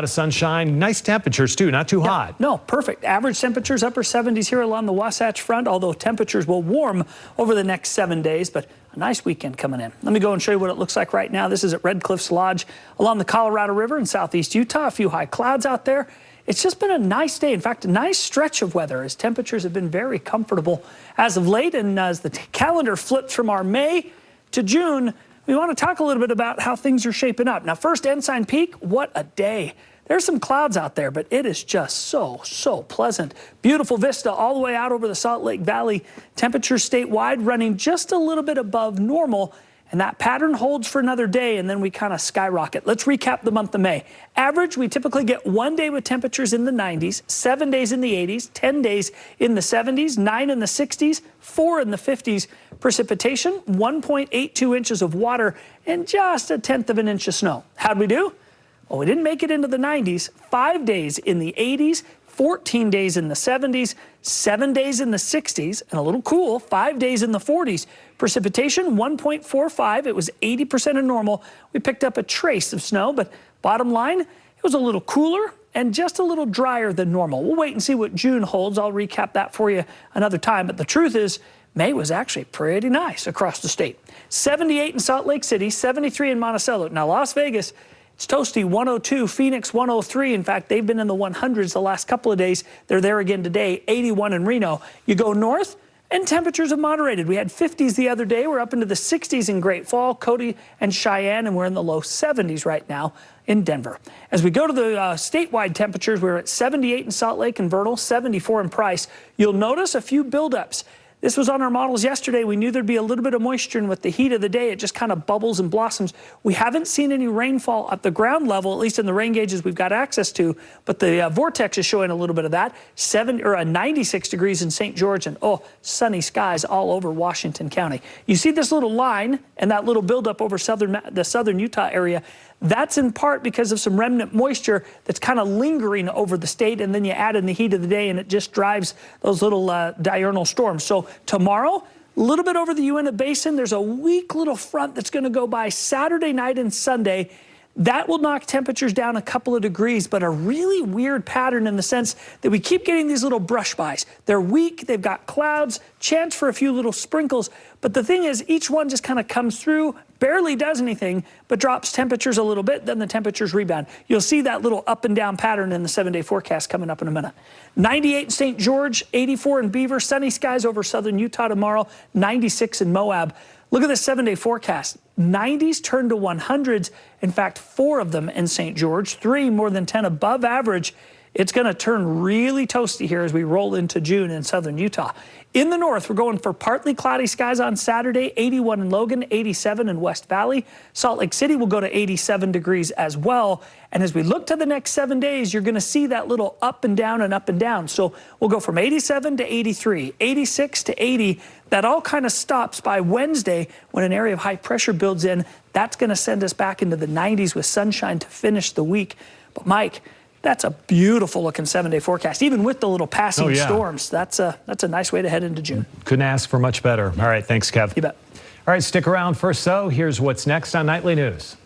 lot of sunshine, nice temperatures too, not too hot. No, perfect. Average temperatures upper 70s here along the Wasatch Front, although temperatures will warm over the next 7 days, but a nice weekend coming in. Let me go and show you what it looks like right now. This is at Red Cliffs Lodge along the Colorado River in southeast Utah. A few high clouds out there. It's just been a nice day. In fact, a nice stretch of weather as temperatures have been very comfortable as of late. And as the calendar flips from our May to June, we want to talk a little bit about how things are shaping up. Now, first, Ensign Peak, what a day. There's some clouds out there, but it is just so pleasant. Beautiful vista all the way out over the Salt Lake Valley. Temperatures statewide running just a little bit above normal. And that pattern holds for another day, and then we kind of skyrocket. Let's recap the month of May. Average, we typically get 1 day with temperatures in the 90s, 7 days in the 80s, 10 days in the 70s, 9 in the 60s, 4 in the 50s. Precipitation, 1.82 inches of water, and just 1/10 of an inch of snow. How'd we do? Well, we didn't make it into the 90s, 5 days in the 80s, 14 days in the 70s, 7 days in the 60s, and a little cool, 5 days in the 40s. Precipitation, 1.45. It was 80% of normal. We picked up a trace of snow, but bottom line, it was a little cooler and just a little drier than normal. We'll wait and see what June holds. I'll recap that for you another time, but the truth is, May was actually pretty nice across the state. 78 in Salt Lake City, 73 in Monticello. Now, Las Vegas, it's toasty, 102, Phoenix 103. In fact, they've been in the 100s the last couple of days. They're there again today, 81 in Reno. You go north, and temperatures have moderated. We had 50s the other day. We're up into the 60s in Great Fall, Cody, and Cheyenne, and we're in the low 70s right now in Denver. As we go to the statewide temperatures, we're at 78 in Salt Lake and Vernal, 74 in Price. You'll notice a few buildups. This was on our models yesterday. We knew there'd be a little bit of moisture, and with the heat of the day, it just kind of bubbles and blossoms. We haven't seen any rainfall at the ground level, at least in the rain gauges we've got access to, but the vortex is showing a little bit of that. 96 degrees in St. George, and sunny skies all over Washington County. You see this little line and that little buildup over the southern Utah area. That's in part because of some remnant moisture that's kind of lingering over the state, and then you add in the heat of the day, and it just drives those little diurnal storms. So tomorrow, a little bit over the Uinta Basin, there's a weak little front that's going to go by Saturday night and Sunday. That will knock temperatures down a couple of degrees, but a really weird pattern in the sense that we keep getting these little brush bys. They're weak, they've got clouds, chance for a few little sprinkles, but the thing is each one just kind of comes through, barely does anything, but drops temperatures a little bit, then the temperatures rebound. You'll see that little up and down pattern in the 7-day forecast coming up in a minute. 98 in St. George, 84 in Beaver, sunny skies over southern Utah tomorrow, 96 in Moab. Look at this 7-day forecast. 90s turn to 100s. In fact, 4 of them in St. George, 3 more than 10 above average. It's going to turn really toasty here as we roll into June in southern Utah. In the north, we're going for partly cloudy skies on Saturday, 81 in Logan, 87 in West Valley. Salt Lake City will go to 87 degrees as well. And as we look to the next 7 days, you're going to see that little up and down and up and down. So we'll go from 87 to 83, 86 to 80. That all kind of stops by Wednesday when an area of high pressure builds in. That's going to send us back into the 90s with sunshine to finish the week. But Mike, that's a beautiful looking 7-day forecast, even with the little passing storms. That's a nice way to head into June. Couldn't ask for much better. All right, thanks, Kev. You bet. All right, stick around. First, here's what's next on Nightly News.